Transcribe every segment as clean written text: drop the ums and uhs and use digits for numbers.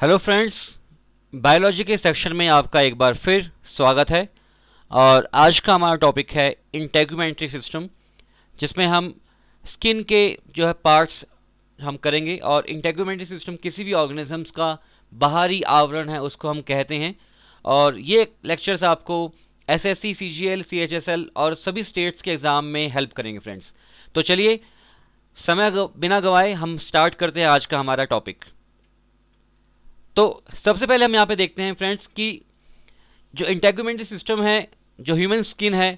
Hello friends, biology के section में आपका एक बार फिर स्वागत है। और आज का हमारा टॉपिक है इंटेगुमेंट्री सिस्टम, जिसमें हम स्किन के जो है पार्ट्स हम करेंगे। और इंटेगुमेंट्री सिस्टम किसी भी ऑर्गेनिजम्स का बाहरी आवरण है, उसको हम कहते हैं। और ये लेक्चर्स आपको एसएससी, सीजीएल, सीएचएसएल और सभी स्टेट्स के एग्ज़ाम में हेल्प करेंगे फ्रेंड्स। तो चलिए बिना गवाए हम स्टार्ट करते हैं आज का हमारा टॉपिक। तो सबसे पहले हम यहाँ पे देखते हैं फ्रेंड्स कि जो इंटेगुमेंट्री सिस्टम है, जो ह्यूमन स्किन है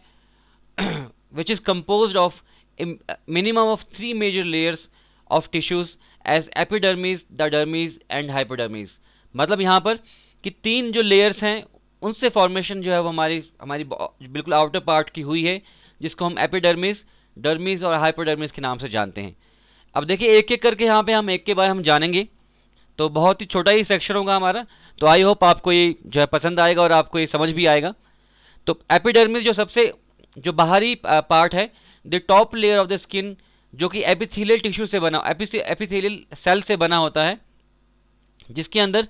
which is composed of minimum of 3 major layers of tissues as epidermis, the dermis and hypodermis. मतलब यहाँ पर कि 3 जो लेयर्स हैं उनसे फॉर्मेशन जो है वो हमारी बिल्कुल आउटर पार्ट की हुई है, जिसको हम एपिडर्मिस, डर्मिस और हाइपोडर्मिस के नाम से जानते हैं। अब देखिए एक एक करके यहाँ पे हम एक के बारे हम जानेंगे, तो बहुत ही छोटा ही सेक्शन होगा हमारा। तो आई होप आपको ये जो है पसंद आएगा और आपको ये समझ भी आएगा। तो एपिडर्मिस जो सबसे जो बाहरी पार्ट है, the top layer of the skin, जो कि एपिथेलियल टिश्यू से बना, एपिथेलियल सेल से बना होता है, जिसके अंदर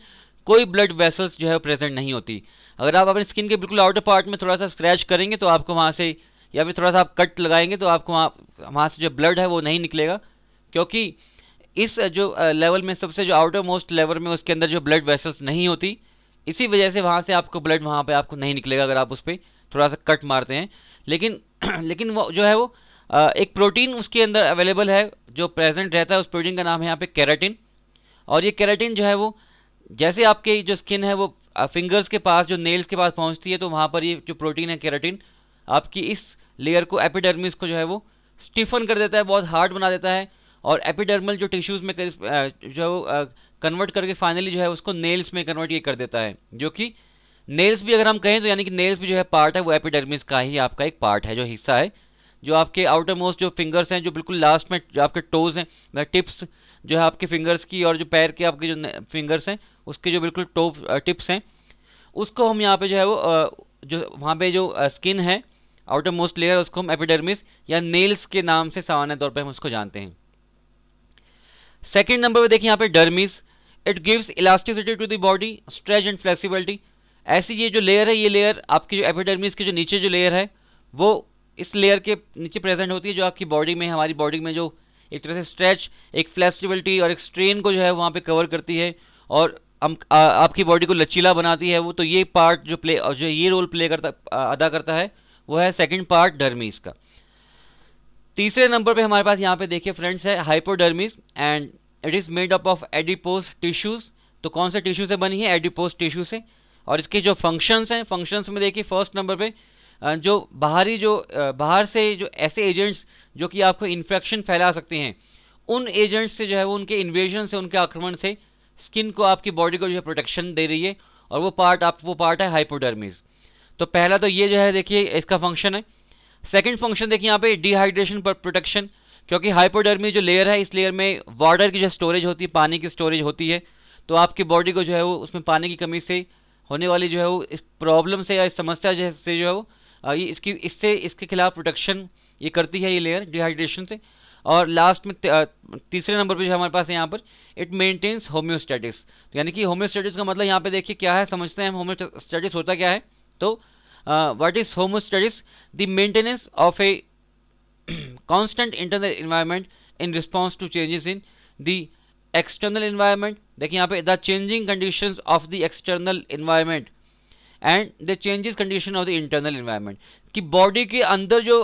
कोई ब्लड वेसल्स जो है प्रेजेंट नहीं होती। अगर आप अपने स्किन के बिल्कुल आउटर पार्ट में थोड़ा सा स्क्रैच करेंगे तो आपको वहाँ से, या फिर थोड़ा सा आप कट लगाएंगे तो आपको वहाँ से जो ब्लड है वो नहीं निकलेगा, क्योंकि इस जो लेवल में सबसे जो आउटर मोस्ट लेवल में उसके अंदर जो ब्लड वेसल्स नहीं होती, इसी वजह से वहाँ से आपको ब्लड वहाँ पे आपको नहीं निकलेगा अगर आप उस पर थोड़ा सा कट मारते हैं। लेकिन वो जो है वो एक प्रोटीन उसके अंदर अवेलेबल है जो प्रेजेंट रहता है। उस प्रोटीन का नाम है यहाँ पे केराटिन। और ये केराटिन जो है वो जैसे आपके जो स्किन है वो फिंगर्स के पास, जो नेल्स के पास पहुँचती है, तो वहाँ पर ये जो प्रोटीन है केराटिन आपकी इस लेयर को, एपिडर्मिस को जो है वो स्टिफन कर देता है, बहुत हार्ड बना देता है। और एपिडर्मल जो टिश्यूज़ में जो कन्वर्ट करके फाइनली जो है उसको नेल्स में कन्वर्ट ये कर देता है, जो कि नेल्स भी अगर हम कहें तो यानी कि नेल्स भी जो है पार्ट है वो एपिडर्मिस का ही आपका एक पार्ट है, जो हिस्सा है, जो आपके आउटर मोस्ट जो फिंगर्स हैं, जो बिल्कुल लास्ट में जो आपके टोज़ हैं, वह टिप्स जो है आपके फिंगर्स की, और जो पैर के आपके जो फिंगर्स हैं उसके जो बिल्कुल टिप्स हैं, उसको हम यहाँ पे जो है वो जो वहाँ पे जो स्किन है आउटर मोस्ट लेयर, उसको हम एपिडर्मिस या नेल्स के नाम से सामान्य तौर पर हम उसको जानते हैं। सेकेंड नंबर पे देखिए यहाँ पे dermis, it gives elasticity to the body, stretch and flexibility. ऐसी ये जो लेयर है, ये लेयर आपकी जो एपिडर्मिस की जो नीचे जो लेयर है वो इस लेयर के नीचे प्रेजेंट होती है, जो आपकी बॉडी में, हमारी बॉडी में जो एक तरह से स्ट्रेच, एक फ्लेक्सिबिलिटी और एक स्ट्रेन को जो है वहाँ पे कवर करती है और आपकी बॉडी को लचीला बनाती है वो। तो ये पार्ट जो ये रोल प्ले अदा करता है वो है सेकेंड पार्ट डर्मिस का। तीसरे नंबर पे हमारे पास यहाँ पे देखिए फ्रेंड्स है hypodermis, and it is made up of adipose tissues. तो कौन से टिश्यू से बनी है? एडिपोज टिश्यू से। और इसके जो फंक्शंस हैं, फंक्शंस में देखिए फर्स्ट नंबर पे जो बाहर से जो ऐसे एजेंट्स जो कि आपको इन्फेक्शन फैला सकते हैं, उन एजेंट्स से जो है वो उनके इन्वेजन से, उनके आक्रमण से स्किन को, आपकी बॉडी को जो है प्रोटेक्शन दे रही है, और वो पार्ट है हाइपोडर्मिस। तो पहला तो ये जो है देखिए इसका फंक्शन है। सेकंड फंक्शन देखिए यहाँ पे डिहाइड्रेशन पर प्रोटेक्शन, क्योंकि हाइपोडर्मिस जो लेयर है, इस लेयर में वाटर की जो स्टोरेज होती है, पानी की स्टोरेज होती है, तो आपकी बॉडी को जो है वो उसमें पानी की कमी से होने वाली जो है वो इस प्रॉब्लम से या इस समस्या से जो है वो ये इसके खिलाफ प्रोटेक्शन ये करती है, ये लेयर डिहाइड्रेशन से। और लास्ट में तीसरे नंबर पर जो हमारे पास है यहाँ पर, इट मेंटेन्स होम्योस्टेटिस। तो यानी कि होम्योस्टेटिस का मतलब यहाँ पे देखिए क्या है, समझते हैं हम होम्योस्टेटिस होता क्या है। तो what is homeostasis? The maintenance of a constant internal environment in response to changes in the external environment. देखिए यहाँ पे the changing conditions of the external environment and the changes condition of the internal environment, कि body के अंदर जो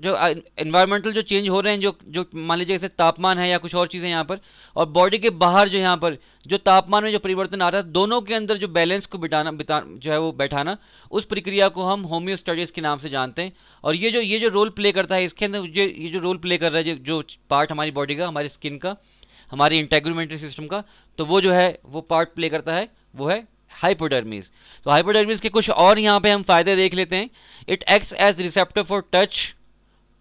environmental जो change हो रहे हैं, जो मान लीजिए जैसे तापमान है या कुछ और चीज़ें यहाँ पर, और बॉडी के बाहर जो यहाँ पर जो तापमान में जो परिवर्तन आ रहा है, दोनों के अंदर जो बैलेंस को जो है वो बैठाना, उस प्रक्रिया को हम होम्योस्टेटिस के नाम से जानते हैं। और ये जो रोल प्ले करता है इसके अंदर, ये जो रोल प्ले कर रहा है, जो पार्ट हमारी बॉडी का, हमारी स्किन का, हमारी इंटेगुमेंट्री सिस्टम का, तो वो जो है वो पार्ट प्ले करता है वो है हाइपोडर्मिस। तो हाइपोडर्मिस के कुछ और यहाँ पे हम फायदे देख लेते हैं। It acts as receptor for touch,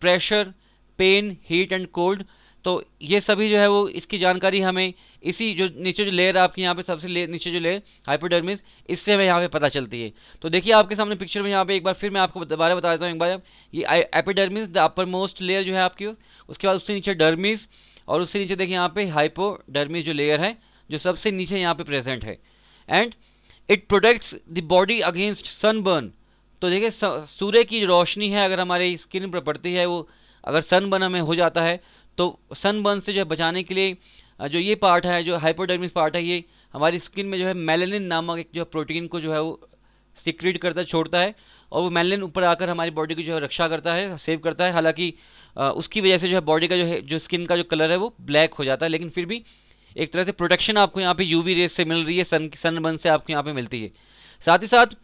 pressure, pain, heat and cold. तो ये सभी जो है वो इसकी जानकारी हमें इसी जो नीचे जो लेयर आपकी यहाँ पे सबसे नीचे जो लेयर हाइपोडर्मिस, इससे हमें यहाँ पे पता चलती है। तो देखिए आपके सामने पिक्चर में यहाँ पे एक बार फिर मैं आपको दोबारा बता देता हूँ एक बार। ये epidermis the upper most layer जो है आपकी, उसके बाद उससे नीचे डर्मिस, और उससे नीचे देखिए यहाँ पे हाइपोडर्मिस जो लेयर है, जो सबसे नीचे यहाँ पे प्रेजेंट है। And it protects the body against sunburn. तो देखिए सूर्य की रोशनी है अगर हमारी स्किन पर पड़ती है, वो अगर सनबर्न हमें हो जाता है तो सनबर्न से जो है बचाने के लिए जो ये पार्ट है, जो हाइपोडर्मिस पार्ट है, ये हमारी स्किन में जो है मेलानिन नामक एक जो प्रोटीन को जो है वो सिक्रीट करता है, छोड़ता है, और वो मेलानिन ऊपर आकर हमारी बॉडी की जो है रक्षा करता है, सेव करता है। हालांकि उसकी वजह से जो है बॉडी का जो है, जो स्किन का जो कलर है वो ब्लैक हो जाता है, लेकिन फिर भी एक तरह से प्रोटेक्शन आपको यहाँ पे यूवी रेस से मिल रही है, सनबर्न से आपको यहाँ पे मिलती है। साथ ही साथ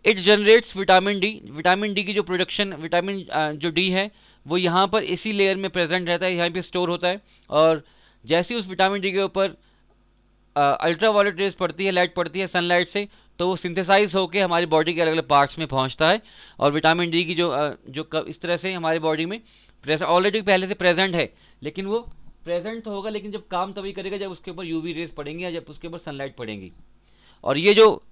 it generates vitamin D. Vitamin D की जो प्रोडक्शन, विटामिन जो डी है वो यहाँ पर इसी लेयर में प्रेजेंट रहता है, यहाँ पे स्टोर होता है, और जैसे ही उस विटामिन डी के ऊपर अल्ट्रा वायलेट रेज पड़ती है, लाइट पड़ती है सनलाइट से, तो वो सिंथेसाइज होकर हमारी बॉडी के अलग अलग पार्ट्स में पहुँचता है। और विटामिन डी की जो इस तरह से हमारी बॉडी में ऑलरेडी पहले से प्रेजेंट है, लेकिन वो प्रेजेंट तो होगा, लेकिन जब काम तभी करेगा जब उसके ऊपर यूवी रेज पड़ेंगी या जब उसके ऊपर सनलाइट पड़ेंगी। और ये जो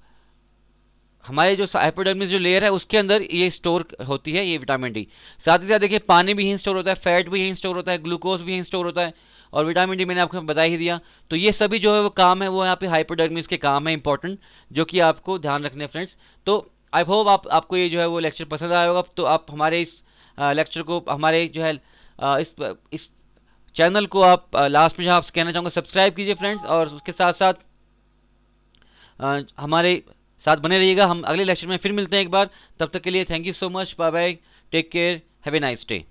हमारे जो हाइपोडर्मिस जो लेयर है उसके अंदर ये स्टोर होती है ये विटामिन डी। साथ ही साथ देखिए पानी भी यहीं स्टोर होता है, फैट भी यहीं स्टोर होता है, ग्लूकोज भी यहीं स्टोर होता है, और विटामिन डी मैंने आपको बता ही दिया। तो ये सभी जो है वो काम है वो यहाँ पे हाइपोडर्मिस के काम है इंपॉर्टेंट, जो कि आपको ध्यान रखने हैं फ्रेंड्स। तो आई होप आपको ये जो है वो लेक्चर पसंद आया होगा। तो आप हमारे इस लेक्चर को, हमारे जो है इस चैनल को आप लास्ट में जहाँ आप कहना चाहूँगा सब्सक्राइब कीजिए फ्रेंड्स, और उसके साथ साथ हमारे साथ बने रहिएगा। हम अगले लेक्चर में फिर मिलते हैं एक बार, तब तक के लिए thank you so much, bye bye, take care, have a nice day.